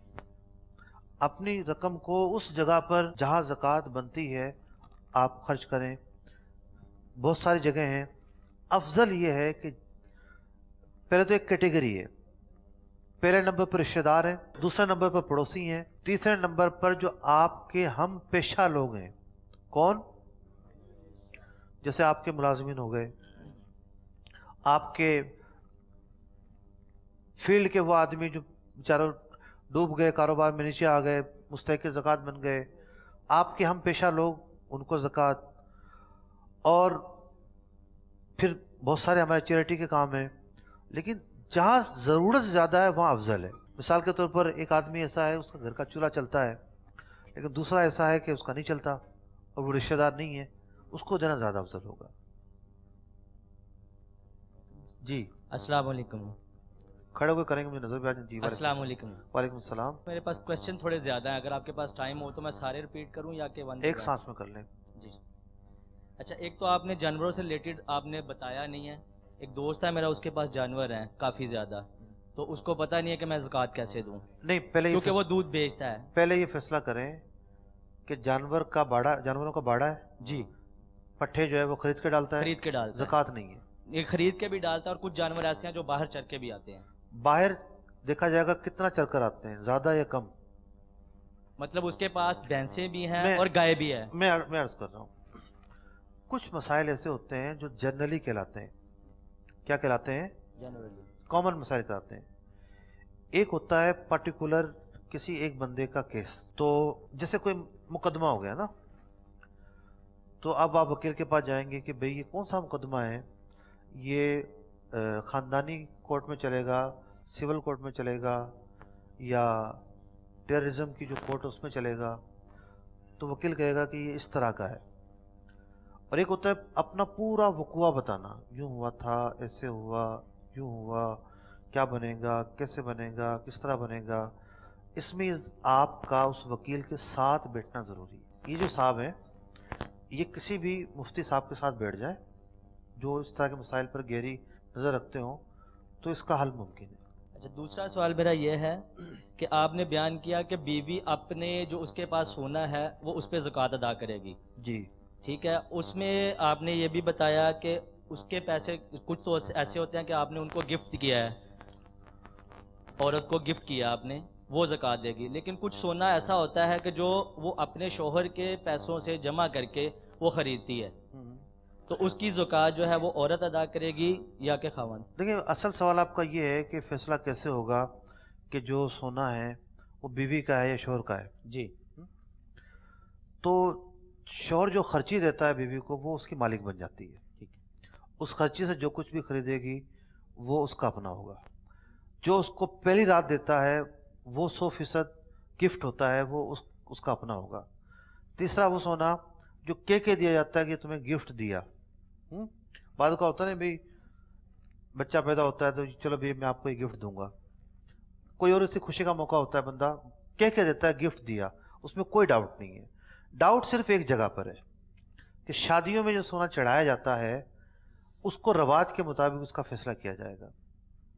اپنی رقم کو اس جگہ پر جہاں زکوٰۃ بنتی ہے آپ خرچ کریں. بہت ساری جگہیں ہیں. افضل یہ ہے کہ پہلے تو ایک کیٹیگری ہے, پہلے نمبر پر رشتہ دار ہیں, دوسرے نمبر پر پڑوسی ہیں, تیسرے نمبر پر جو آپ کے ہم پیشہ لوگ ہیں. کون؟ جیسے آپ کے ملازمین ہو گئے, آپ کے فیلڈ کے وہ آدمی جو بیچارے ڈوب گئے, کاروبار میں نیچے آ گئے, مستحق زکوٰۃ بن گئے, آپ کے ہم پیشہ لوگ, ان کو زکوٰۃ. اور پھر بہت سارے ہمارے چیریٹی کے کام ہیں, لیکن جہاں ضرورت زیادہ ہے وہاں افضل ہے. مثال کے طور پر ایک آدمی ایسا ہے اس کا گھر کا چولہا چلتا ہے, لیکن دوسرا ایسا ہے کہ اس کا نہیں چلتا اور وہ رشتہ دار نہیں ہے, اس کو دینا زیادہ افضل ہوگا. جی السلام علیکم. کھڑے ہو کے کریں گے, مجھے نظر بھی آ جائے. السلام علیکم. وعلیکم السلام. میرے پاس کوشچن تھوڑے زیادہ ہیں, اگر آپ کے پاس ٹائم ہو تو میں سارے ریپیٹ کروں یا کہ ون ایک سانس میں کر لیں. جی اچھا, ایک تو آپ نے جانوروں سے ریلیٹڈ آپ نے بتایا نہیں ہے. ایک دوست ہے میرا, اس کے پاس جانور ہیں کافی زیادہ, تو اس کو پتہ نہیں ہے کہ میں زکوٰۃ کیسے دوں, نہیں پہلے کیونکہ وہ دودھ بیچتا ہے. پہلے یہ فیصلہ کریں کہ جانوروں کا باڑا ہے. جی. پٹھے جو ہے وہ خرید کے ڈالتا ہے, خرید کے ڈالتا ہے. زکوٰۃ نہیں ہے. یہ خرید کے بھی ڈالتا ہے, اور کچھ جانور ایسے ہیں جو باہر چر کے بھی آتے ہیں. باہر دیکھا جائے گا کتنا چل کر آتے ہیں, زیادہ یا کم؟ مطلب اس کے پاس بھینسیں بھی ہیں اور گائے بھی ہے. میں عرض کر رہا ہوں, کچھ مسائل ایسے ہوتے ہیں جو جنرلی کہلاتے ہیں. کیا کہلاتے ہیں؟ جنرلی کامن مسائل کہلاتے ہیں. ایک ہوتا ہے پرٹیکولر کسی ایک بندے کا کیس. تو جیسے کوئی مقدمہ ہو گیا نا, تو اب آپ وکیل کے پاس جائیں گے کہ بھئی یہ کون سا مقدمہ ہے, یہ خاندانی کورٹ میں چلے گا, سول کورٹ میں چلے گا, یا ٹیررزم کی جو کورٹ اس میں چلے گا. تو وکیل کہے گا کہ یہ اس طرح کا ہے. اور ایک ہوتا ہے اپنا پورا وقوع بتانا, یوں ہوا تھا, ایسے ہوا, یوں ہوا, کیا بنے گا, کیسے بنے گا, کس طرح بنے گا. اس میں آپ کا اس وکیل کے ساتھ بیٹھنا ضروری ہے. یہ جو صاحب ہیں یہ کسی بھی مفتی صاحب کے ساتھ بیٹھ جائیں جو اس طرح کے مسائل پر گہری نظر رکھتے ہوں, تو اس کا حل ممکن ہے. اچھا, دوسرا سوال میرا یہ ہے کہ آپ نے بیان کیا کہ بیوی اپنے جو اس کے پاس سونا ہے وہ اس پہ زکوٰۃ ادا کرے گی. جی ٹھیک ہے, اس میں آپ نے یہ بھی بتایا کہ اس کے پیسے کچھ تو ایسے ہوتے ہیں کہ آپ نے ان کو گفٹ کیا ہے, عورت کو گفٹ کیا آپ نے, وہ زکوٰۃ دے گی. لیکن کچھ سونا ایسا ہوتا ہے کہ جو وہ اپنے شوہر کے پیسوں سے جمع کر کے وہ خریدتی ہے, تو اس کی زکوٰۃ جو ہے وہ عورت ادا کرے گی یا کہ خاوند؟ دیکھیں, اصل سوال آپ کا یہ ہے کہ فیصلہ کیسے ہوگا کہ جو سونا ہے وہ بیوی کا ہے یا شوہر کا ہے. جی. تو شوہر جو خرچی دیتا ہے بیوی کو, وہ اس کی مالک بن جاتی ہے. ٹھیک ہے. اس خرچی سے جو کچھ بھی خریدے گی وہ اس کا اپنا ہوگا. جو اس کو پہلی رات دیتا ہے وہ 100% گفٹ ہوتا ہے, وہ اس کا اپنا ہوگا. تیسرا وہ سونا جو کے دیا جاتا ہے کہ تمہیں گفٹ دیا. بعد کا ہوتا ہے نا بھائی, بچہ پیدا ہوتا ہے تو چلو بھائی میں آپ کو یہ گفٹ دوں گا. کوئی اور اس سے خوشی کا موقع ہوتا ہے, بندہ کے دیتا ہے گفٹ دیا, اس میں کوئی ڈاؤٹ نہیں ہے. ڈاؤٹ صرف ایک جگہ پر ہے کہ شادیوں میں جو سونا چڑھایا جاتا ہے اس کو رواج کے مطابق اس کا فیصلہ کیا جائے گا,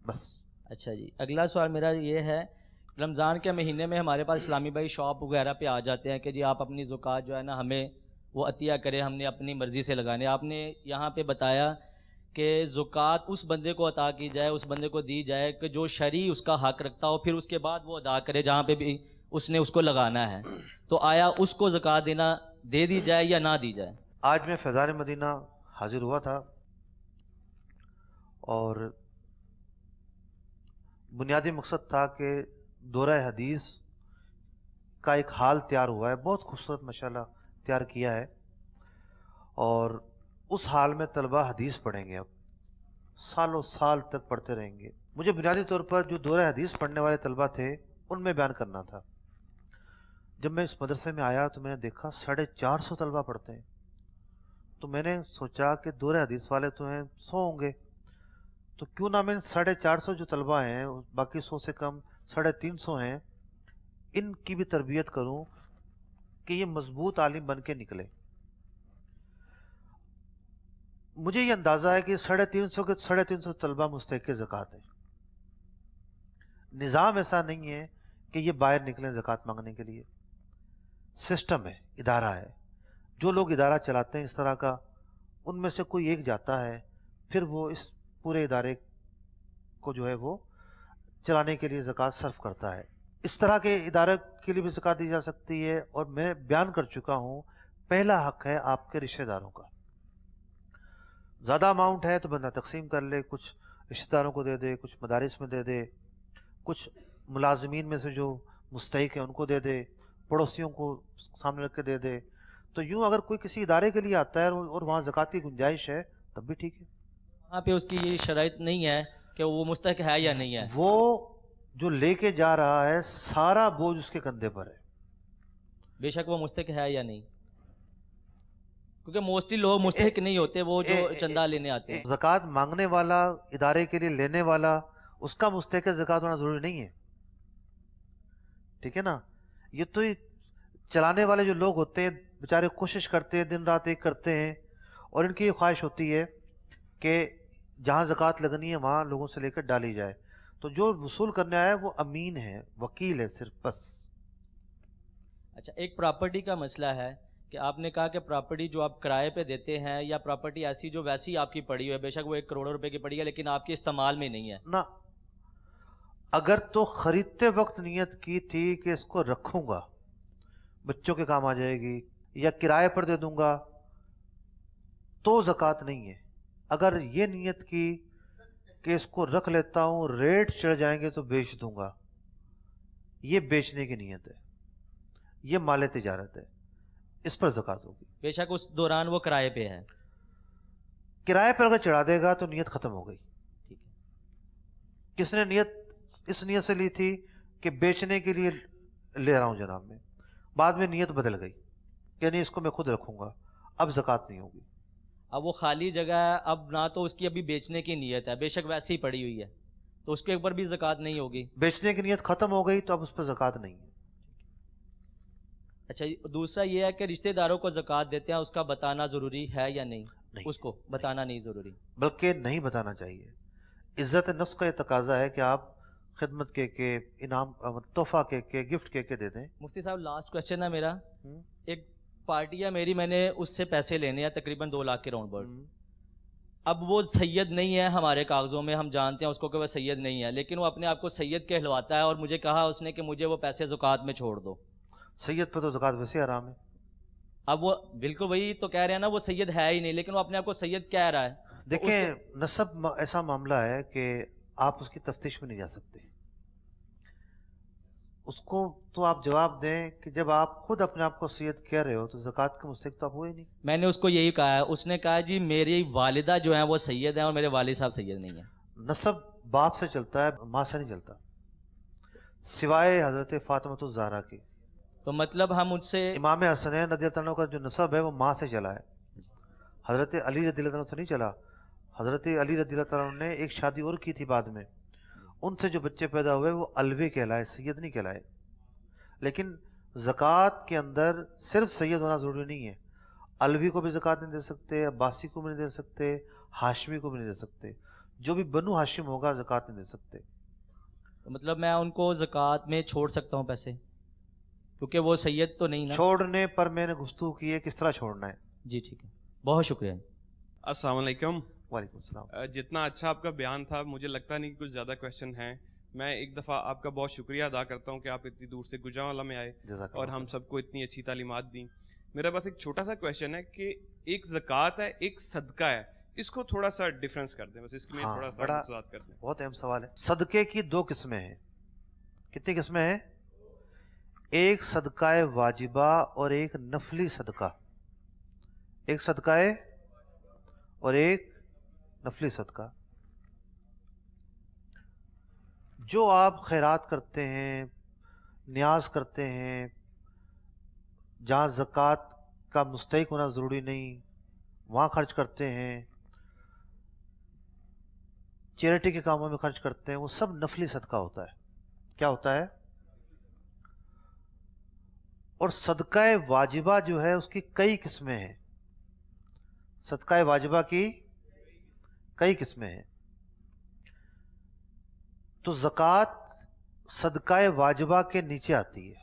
بس. اچھا جی, اگلا سوال میرا یہ ہے, رمضان کے مہینے میں ہمارے پاس اسلامی بھائی شاپ وغیرہ پہ آ جاتے ہیں کہ جی آپ اپنی زکوٰۃ جو ہے نا ہمیں وہ عطیہ کریں, ہم نے اپنی مرضی سے لگانے. آپ نے یہاں پہ بتایا کہ زکوٰۃ اس بندے کو عطا کی جائے, اس بندے کو دی جائے کہ جو شرعی اس کا حق رکھتا ہو, پھر اس کے بعد وہ ادا کرے جہاں پہ بھی اس نے اس کو لگانا ہے. تو آیا اس کو زکوٰۃ دینا دے دی جائے یا نہ دی جائے؟ آج میں فیضان مدینہ حاضر ہوا تھا اور بنیادی مقصد تھا کہ دورہ حدیث کا ایک حال تیار ہوا ہے، بہت خوبصورت ماشاءاللہ تیار کیا ہے، اور اس حال میں طلبہ حدیث پڑھیں گے، اب سالوں سال تک پڑھتے رہیں گے۔ مجھے بنیادی طور پر جو دورہ حدیث پڑھنے والے طلبہ تھے ان میں بیان کرنا تھا۔ جب میں اس مدرسے میں آیا تو میں نے دیکھا 450 طلبہ پڑھتے ہیں، تو میں نے سوچا کہ دورہ حدیث والے تو ہیں 100 ہوں گے، تو کیوں نہ میں 450 جو طلبہ ہیں، باقی 100 سے کم 350 ہیں، ان کی بھی تربیت کروں کہ یہ مضبوط عالم بن کے نکلے۔ مجھے یہ اندازہ ہے کہ 350 کے 350 طلبہ مستحق زکوٰۃ ہیں۔ نظام ایسا نہیں ہے کہ یہ باہر نکلیں زکوٰۃ مانگنے کے لیے، سسٹم ہے، ادارہ ہے۔ جو لوگ ادارہ چلاتے ہیں اس طرح کا، ان میں سے کوئی ایک جاتا ہے، پھر وہ اس پورے ادارے کو جو ہے وہ چلانے کے لیے زکوٰۃ صرف کرتا ہے۔ اس طرح کے ادارے کے لیے بھی زکوٰۃ دی جا سکتی ہے، اور میں بیان کر چکا ہوں، پہلا حق ہے آپ کے رشتہ داروں کا۔ زیادہ اماؤنٹ ہے تو بندہ تقسیم کر لے، کچھ رشتہ داروں کو دے دے، کچھ مدارس میں دے دے، کچھ ملازمین میں سے جو مستحق ہیں ان کو دے دے، پڑوسیوں کو سامنے رکھ کے دے دے۔ تو یوں اگر کوئی کسی ادارے کے لیے آتا ہے اور وہاں زکوٰۃ کی گنجائش ہے تب بھی ٹھیک ہے۔ وہاں پہ اس کی یہ شرائط نہیں ہے کہ وہ مستحق ہے یا نہیں ہے، وہ جو لے کے جا رہا ہے سارا بوجھ اس کے کندھے پر ہے، بے شک وہ مستحق ہے یا نہیں، کیونکہ موسٹلی لوگ مستحق نہیں ہوتے، وہ جو چندہ لینے آتے ہیں۔ زکوٰۃ مانگنے والا، ادارے کے لیے لینے والا، اس کا مستحق زکوٰۃ ہونا ضروری نہیں ہے، ٹھیک ہے نا۔ یہ تو چلانے والے جو لوگ ہوتے ہیں بیچارے کوشش کرتے ہیں، دن رات ایک کرتے ہیں، اور ان کی یہ خواہش ہوتی ہے کہ جہاں زکوٰۃ لگنی ہے وہاں لوگوں سے لے کر ڈالی جائے۔ تو جو وصول کرنے آیا ہے وہ امین ہے، وکیل ہے صرف، بس۔ اچھا، ایک پراپرٹی کا مسئلہ ہے کہ آپ نے کہا کہ پراپرٹی جو آپ کرائے پہ دیتے ہیں، یا پراپرٹی ایسی جو ویسی آپ کی پڑی ہوئی ہے، بے شک وہ 1 کروڑ روپے کی پڑی ہے لیکن آپ کے استعمال میں نہیں ہے، نہ، اگر تو خریدتے وقت نیت کی تھی کہ اس کو رکھوں گا، بچوں کے کام آ جائے گی، یا کرائے پر دے دوں گا، تو زکوٰۃ نہیں ہے۔ اگر یہ نیت کی کہ اس کو رکھ لیتا ہوں، ریٹ چڑھ جائیں گے تو بیچ دوں گا، یہ بیچنے کی نیت ہے، یہ مال تجارت ہے، اس پر زکوٰۃ ہوگی۔ بے شک اس دوران وہ کرائے پہ ہے، کرائے پر اگر چڑھا دے گا تو نیت ختم ہو گئی۔ ٹھیک ہے۔ کس نے نیت اس نیت سے لی تھی کہ بیچنے کے لیے لے رہا ہوں جناب میں، بعد میں نیت بدل گئی کہ نہیں اس کو میں خود رکھوں گا، اب زکوٰۃ نہیں ہوگی۔ اب وہ خالی جگہ ہے، اب نہ تو اس کی ابھی بیچنے کی نیت ہے، بے شک ویسے ہی پڑی ہوئی ہے، تو اس کے اوپر بھی زکوٰۃ نہیں ہوگی۔ بیچنے کی نیت ختم ہو گئی تو اب اس پر زکوٰۃ نہیں ہے۔ اچھا، دوسرا یہ ہے کہ رشتہ داروں کو زکوٰۃ دیتے ہیں، اس کا بتانا ضروری ہے یا نہیں؟ نہیں، اس کو بتانا نہیں ضروری، بلکہ نہیں بتانا چاہیے۔ عزت نفس کا یہ تقاضا ہے کہ آپ خدمت کے انعام، تحفہ کے گفٹ کے دے دیں۔ مفتی صاحب لاسٹ کوشچن ہے میرا، ایک پارٹی ہے میری، میں نے اس سے پیسے لینے ہیں تقریباً 2 لاکھ کے راؤنڈ بارڈ، اب وہ سید نہیں ہے ہمارے کاغذوں میں، ہم جانتے ہیں اس کو کہ وہ سید نہیں ہے، لیکن وہ اپنے آپ کو سید کہلواتا ہے، اور مجھے کہا اس نے کہ مجھے وہ پیسے زکوٰۃ میں چھوڑ دو۔ سید پہ تو زکوٰۃ ویسے حرام ہے۔ اب وہ بالکل وہی تو کہہ رہے ہیں نا، وہ سید ہے ہی نہیں لیکن وہ اپنے آپ کو سید کہہ رہا ہے۔ دیکھیں، نسب ایسا معاملہ ہے کہ آپ اس کی تفتیش میں نہیں جا سکتے، اس کو تو آپ جواب دیں کہ جب آپ خود اپنے آپ کو سید کہہ رہے ہو تو زکوٰۃ کے مستحق تو آپ ہوئے نہیں۔ میں نے اس کو یہی کہا ہے، اس نے کہا جی میری والدہ جو ہیں وہ سید ہیں اور میرے والد صاحب سید نہیں ہیں۔ نسب باپ سے چلتا ہے، ماں سے نہیں چلتا، سوائے حضرت فاطمہ الزہرا کی۔ تو مطلب ہم ان سے، امام حسنین رضی اللہ عنہ کا جو نسب ہے وہ ماں سے چلا ہے، حضرت علی رضی اللہ عنہ سے نہیں چلا۔ حضرت علی رضی اللہ عنہ نے ایک شادی اور کی تھی بعد میں، ان سے جو بچے پیدا ہوئے وہ علوی کہلائے، سید نہیں کہلائے۔ لیکن زکوٰۃ کے اندر صرف سید ہونا ضروری نہیں ہے، علوی کو بھی زکوٰۃ نہیں دے سکتے، عباسی کو بھی نہیں دے سکتے، ہاشمی کو بھی نہیں دے سکتے، جو بھی بنو ہاشم ہوگا زکوٰۃ نہیں دے سکتے۔ تو مطلب میں ان کو زکوٰۃ میں چھوڑ سکتا ہوں پیسے، کیونکہ وہ سید تو نہیں نا؟ چھوڑنے پر میں نے گفتگو کی ہے کس طرح چھوڑنا ہے۔ جی ٹھیک ہے، بہت شکریہ۔ السلام علیکم۔ وعلیکم السلام۔ جتنا اچھا آپ کا بیان تھا، مجھے لگتا نہیں کہ کچھ زیادہ کویشچن ہیں۔ میں ایک دفعہ آپ کا بہت شکریہ ادا کرتا ہوں کہ آپ اتنی دور سے گوجرانوالہ میں آئے اور ہم سب کو اتنی اچھی تعلیمات دیں۔ میرا بس ایک چھوٹا سا کویشچن ہے کہ ایک زکوٰۃ ہے، ایک صدقہ ہے، اس کو تھوڑا سا ڈفرینس کر دیں، بس اس میں تھوڑا سا وضاحت کر دیں۔ بہت اہم سوال ہے۔ صدقے کی 2 قسمیں ہیں۔ کتنی قسمیں ہیں؟ ایک صدقہ واجبہ اور ایک نفلی صدقہ، ایک صدقہ اور ایک نفلی صدقہ. جو آپ خیرات کرتے ہیں، نیاز کرتے ہیں، جہاں زکوٰۃ کا مستحق ہونا ضروری نہیں وہاں خرچ کرتے ہیں، چیریٹی کے کاموں میں خرچ کرتے ہیں، وہ سب نفلی صدقہ ہوتا ہے. کیا ہوتا ہے؟ اور صدقہ واجبہ جو ہے اس کی کئی قسمیں ہیں. صدقہ واجبہ کی کئی قسمیں ہیں. تو زکوٰۃ صدقہ واجبہ کے نیچے آتی ہے،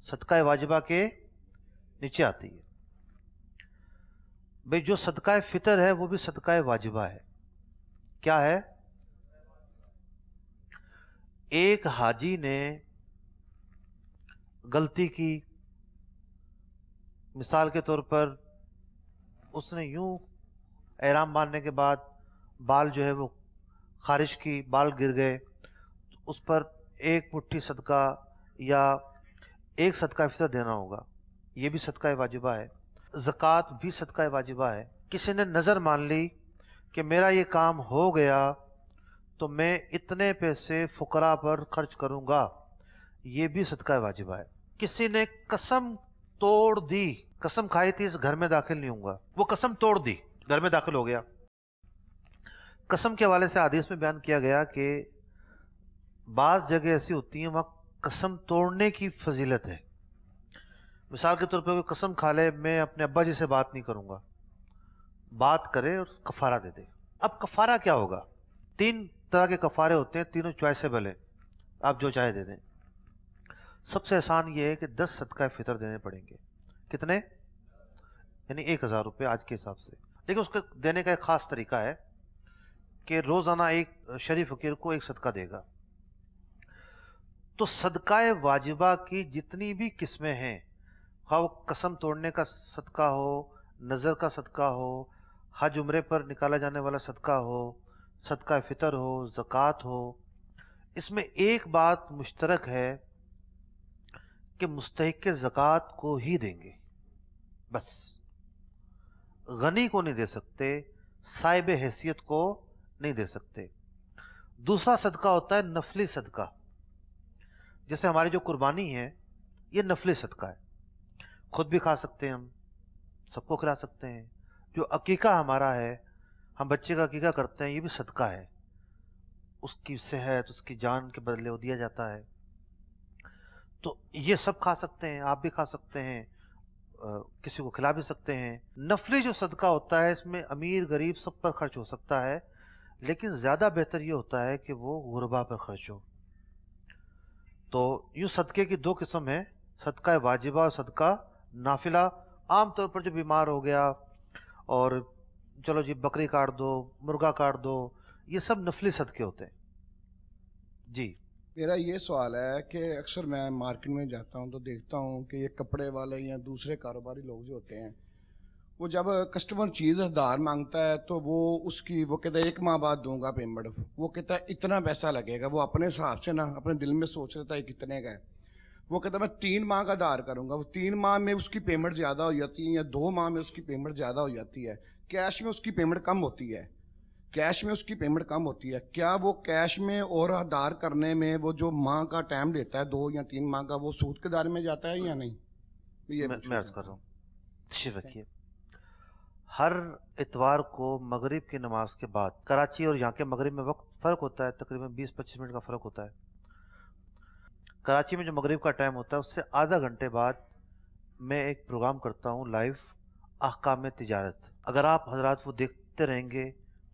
صدقہ واجبہ کے نیچے آتی ہے. بھئی جو صدقہ فطر ہے وہ بھی صدقہ واجبہ ہے. کیا ہے؟ ایک حاجی نے غلطی کی، مثال کے طور پر اس نے یوں احرام باندھنے کے بعد بال جو ہے وہ خارج کی، بال گر گئے، اس پر ایک مٹھی صدقہ یا ایک صدقہ فطر دینا ہوگا. یہ بھی صدقہ واجبہ ہے. زکوٰۃ بھی صدقہ واجبہ ہے. کسی نے نظر مان لی کہ میرا یہ کام ہو گیا تو میں اتنے پیسے فقراء پر خرچ کروں گا، یہ بھی صدقہ واجبہ ہے. کسی نے قسم توڑ دی، قسم کھائی تھی اس گھر میں داخل نہیں ہوں گا، وہ قسم توڑ دی، گھر میں داخل ہو گیا. قسم کے حوالے سے حدیث میں بیان کیا گیا کہ بعض جگہ ایسی ہوتی ہیں وہاں قسم توڑنے کی فضیلت ہے. مثال کے طور پہ کوئی قسم کھا لے میں اپنے ابا جی سے بات نہیں کروں گا، بات کرے اور کفارہ دے دے. اب کفارہ کیا ہوگا؟ 3 طرح کے کفارے ہوتے ہیں، تینوں چوائسیبل ہیں، آپ جو چاہے دے دیں. سب سے آسان یہ ہے کہ 10 صدقہ فطر دینے پڑیں گے. کتنے؟ یعنی 1000 روپے آج کے حساب سے. لیکن اس کے دینے کا ایک خاص طریقہ ہے کہ روزانہ ایک شریف فقیر کو ایک صدقہ دے گا. تو صدقہ واجبہ کی جتنی بھی قسمیں ہیں، خواہ وہ قسم توڑنے کا صدقہ ہو، نظر کا صدقہ ہو، حج عمرے پر نکالا جانے والا صدقہ ہو، صدقہ فطر ہو، زکوٰۃ ہو، اس میں ایک بات مشترک ہے کہ مستحق زکوٰۃ کو ہی دیں گے. بس غنی کو نہیں دے سکتے، صاحب حیثیت کو نہیں دے سکتے. دوسرا صدقہ ہوتا ہے نفلی صدقہ. جیسے ہماری جو قربانی ہے یہ نفلی صدقہ ہے، خود بھی کھا سکتے ہیں، ہم سب کو کھلا سکتے ہیں. جو عقیقہ ہمارا ہے، ہم بچے کا عقیقہ کرتے ہیں، یہ بھی صدقہ ہے. اس کی صحت، اس کی جان کے بدلے وہ دیا جاتا ہے. تو یہ سب کھا سکتے ہیں، آپ بھی کھا سکتے ہیں، کسی کو کھلا بھی سکتے ہیں. نفلی جو صدقہ ہوتا ہے اس میں امیر غریب سب پر خرچ ہو سکتا ہے، لیکن زیادہ بہتر یہ ہوتا ہے کہ وہ غربا پر خرچ ہو. تو یوں صدقے کی 2 قسم ہیں، صدقہ واجبہ اور صدقہ نافلہ. عام طور پر جو بیمار ہو گیا اور چلو جی بکری کاٹ دو، مرغا کاٹ دو، یہ سب نفلی صدقے ہوتے ہیں. جی میرا یہ سوال ہے کہ اکثر میں مارکیٹ میں جاتا ہوں تو دیکھتا ہوں کہ یہ کپڑے والے یا دوسرے کاروباری لوگ جو ہوتے ہیں، وہ جب کسٹمر چیز ادھار مانگتا ہے تو وہ کہتا ہے 1 ماہ بعد دوں گا پیمنٹ. وہ کہتا ہے اتنا پیسہ لگے گا، وہ اپنے حساب سے نا اپنے دل میں سوچ لیتا ہے کتنے کا ہے. وہ کہتا ہے میں 3 ماہ کا ادھار کروں گا. وہ 3 ماہ میں اس کی پیمنٹ زیادہ ہو جاتی ہے یا 2 ماہ میں اس کی پیمنٹ زیادہ ہو جاتی ہے. کیش میں اس کی پیمنٹ کم ہوتی ہے، کیا وہ کیش میں اور ادھار کرنے میں وہ جو ماہ کا ٹائم لیتا ہے 2 یا 3 ماہ کا، وہ سود کے دائرے میں جاتا ہے یا نہیں؟ میں عرض کر رہا ہوں، تشریف رکھیے. ہر اتوار کو مغرب کی نماز کے بعد کراچی اور یہاں کے مغرب میں وقت فرق ہوتا ہے، تقریباً 20-25 منٹ کا فرق ہوتا ہے. کراچی میں جو مغرب کا ٹائم ہوتا ہے اس سے آدھا گھنٹے بعد میں ایک پروگرام کرتا ہوں لائیو، احکام تجارت. اگر آپ حضرات وہ دیکھتے رہیں گے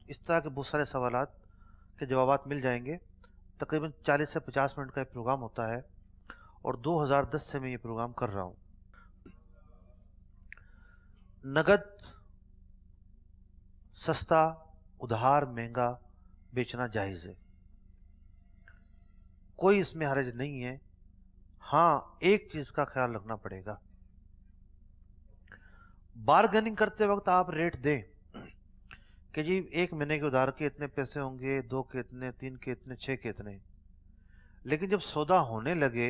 اس طرح کے بہت سارے سوالات کے جوابات مل جائیں گے. تقریباً 40 سے 50 منٹ کا یہ پروگرام ہوتا ہے اور 2010 سے میں یہ پروگرام کر رہا ہوں. نقد سستا، ادھار مہنگا بیچنا جائز ہے، کوئی اس میں حرج نہیں ہے. ہاں ایک چیز کا خیال رکھنا پڑے گا، بارگیننگ کرتے وقت آپ ریٹ دیں کہ جی 1 مہینے کے ادھار کے اتنے پیسے ہوں گے، 2 کے اتنے، 3 کے اتنے، 6 کے اتنے. لیکن جب سودا ہونے لگے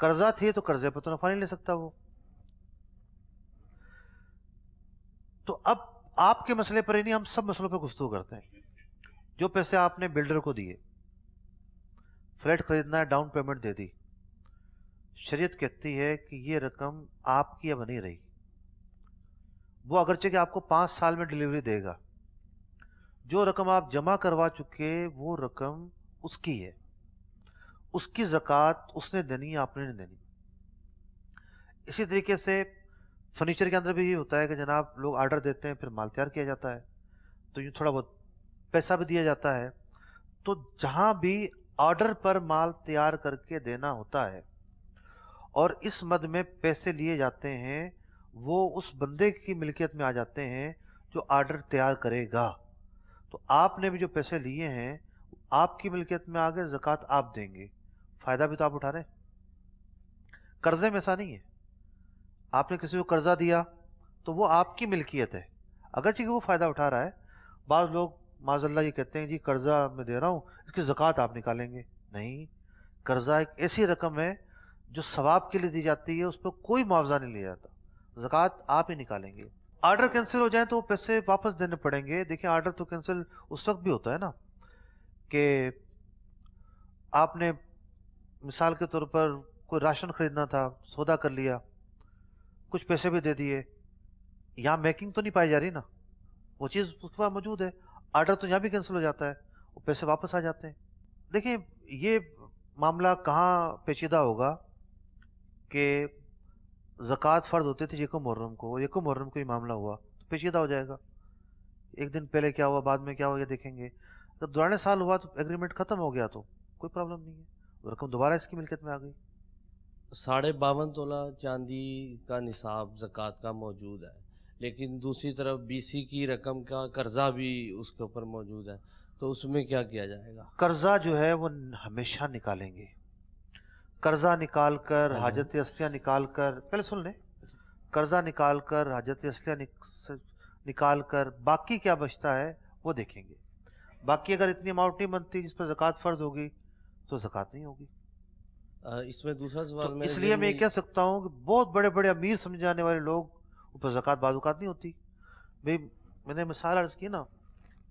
قرضہ تھی تو قرضے پہ تو نفع نہیں لے سکتا وہ. تو اب آپ کے مسئلے پر ہی نہیں، ہم سب مسئلوں پہ گفتگو کرتے ہیں. جو پیسے آپ نے بلڈر کو دیے، فلیٹ خریدنا ہے، ڈاؤن پیمنٹ دے دی، شریعت کہتی ہے کہ یہ رقم آپ کی اب نہیں رہی. وہ اگرچہ کہ آپ کو 5 سال میں ڈیلیوری دے گا، جو رقم آپ جمع کروا چکے وہ رقم اس کی ہے، اس کی زکوٰۃ اس نے دینی ہے، آپ نے نہیں دینی. اسی طریقے سے فرنیچر کے اندر بھی یہ ہوتا ہے کہ جناب لوگ آرڈر دیتے ہیں، پھر مال تیار کیا جاتا ہے، تو یہ تھوڑا بہت پیسہ بھی دیا جاتا ہے. تو جہاں بھی آرڈر پر مال تیار کر کے دینا ہوتا ہے اور اس مد میں پیسے لیے جاتے ہیں، وہ اس بندے کی ملکیت میں آ جاتے ہیں جو آرڈر تیار کرے گا. تو آپ نے بھی جو پیسے لیے ہیں آپ کی ملکیت میں آگے، زکوٰۃ آپ دیں گے، فائدہ بھی تو آپ اٹھا رہے ہیں. قرضے میں ایسا نہیں ہے. آپ نے کسی کو قرضہ دیا تو وہ آپ کی ملکیت ہے، اگرچہ کہ وہ فائدہ اٹھا رہا ہے. بعض لوگ معاذ اللہ یہ کہتے ہیں جی قرضہ میں دے رہا ہوں، اس کی زکوٰۃ آپ نکالیں گے. نہیں، قرضہ ایک ایسی رقم ہے جو ثواب کے لیے دی جاتی ہے، اس پہ کوئی معاوضہ نہیں لیا جاتا، زکوٰۃ آپ ہی نکالیں گے. آرڈر کینسل ہو جائیں تو وہ پیسے واپس دینے پڑیں گے. دیکھیں آرڈر تو کینسل اس وقت بھی ہوتا ہے نا کہ آپ نے مثال کے طور پر کوئی راشن خریدنا تھا، سودا کر لیا، کچھ پیسے بھی دے دیے، یہاں میکنگ تو نہیں پائی جا رہی نا، وہ چیز اس کے پاس موجود ہے، آرڈر تو یہاں بھی کینسل ہو جاتا ہے، وہ پیسے واپس آ جاتے ہیں. دیکھیں یہ معاملہ کہاں پیچیدہ ہوگا کہ زکوٰۃ فرض ہوتی تھی یکم محرم کو، اور یکم محرم کو یہ معاملہ ہوا تو پیچیدہ ہو جائے گا. ایک دن پہلے کیا ہوا، بعد میں کیا ہوا، یہ دیکھیں گے. اگر دوران سال ہوا تو ایگریمنٹ ختم ہو گیا تو کوئی پرابلم نہیں ہے، رقم دوبارہ اس کی ملکیت میں آ گئی. 52.5 تولہ چاندی کا نصاب زکوٰۃ کا موجود ہے، لیکن دوسری طرف BC کی رقم کا قرضہ بھی اس کے اوپر موجود ہے، تو اس میں کیا کیا جائے گا؟ قرضہ جو ہے وہ ہمیشہ نکالیں گے. قرضہ نکال کر، حاجت اصلیہ نکال کر، پہلے سن لیں، قرضہ نکال کر، حاجت اصلیہ نکال کر، باقی کیا بچتا ہے وہ دیکھیں گے. باقی اگر اتنی اماؤنٹ نہیں بنتی جس پر زکوٰۃ فرض ہوگی تو زکوٰۃ نہیں ہوگی. اس میں دوسرا سوال اس لیے میں یہ کہہ سکتا ہوں کہ بہت بڑے بڑے امیر سمجھے جانے والے لوگ اوپر زکوٰۃ بعض اوقات نہیں ہوتی. بھئی میں نے مثال عرض کی نا،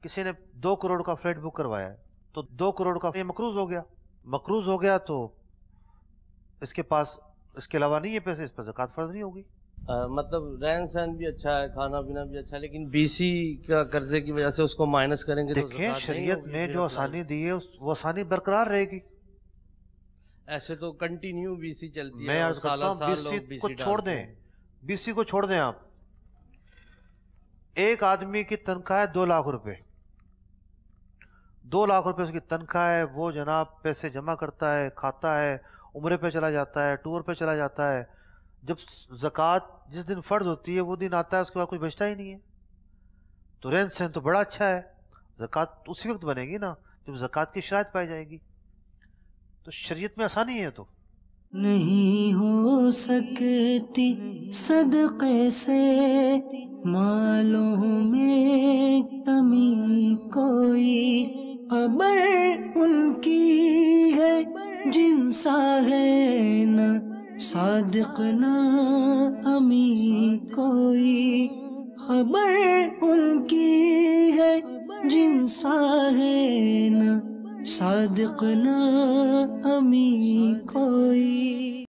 کسی نے 2 کروڑ کا فلیٹ بک کروایا ہے تو 2 کروڑ کا مقروض ہو گیا تو اس کے پاس اس کے علاوہ نہیں ہے پیسے، اس پر زکوٰۃ فرض نہیں ہوگی. مطلب رہن سہن بھی اچھا ہے، کھانا پینا بھی اچھا ہے، لیکن BC کا قرضے کی وجہ سے اس کو مائنس کریں گے تو دیکھیں شریعت نے جو آسانی دی ہے وہ آسانی برقرار رہے گی. ایسے تو کنٹینیو BC چلتی ہے. میں عرض کرتا ہوں BC کو چھوڑ دیں، BC کو چھوڑ دیں. آپ ایک آدمی کی تنخواہ ہے 2 لاکھ روپے، 2 لاکھ روپے اس کی تنخواہ ہے، وہ جناب پیسے جمع کرتا ہے، کھاتا ہے، عمرے پہ چلا جاتا ہے، ٹور پہ چلا جاتا ہے. جب زکوٰۃ جس دن فرض ہوتی ہے وہ دن آتا ہے، اس کے بعد کچھ بچتا ہی نہیں ہے. تو رہن سہن تو بڑا اچھا ہے، زکوٰۃ اسی وقت بنے گی نا جب زکوٰۃ کی شرائط پائی جائے گی. تو شریعت میں آسانی ہے. تو نہیں ہو سکتی صدقے سے مالوں میں کمی کوئی، خبر ان کی ہے جن سا ہے نہ صادق نہ امی کوئی، خبر ان کی ہے جن سا ہے نہ صادق نہ امی کوئی.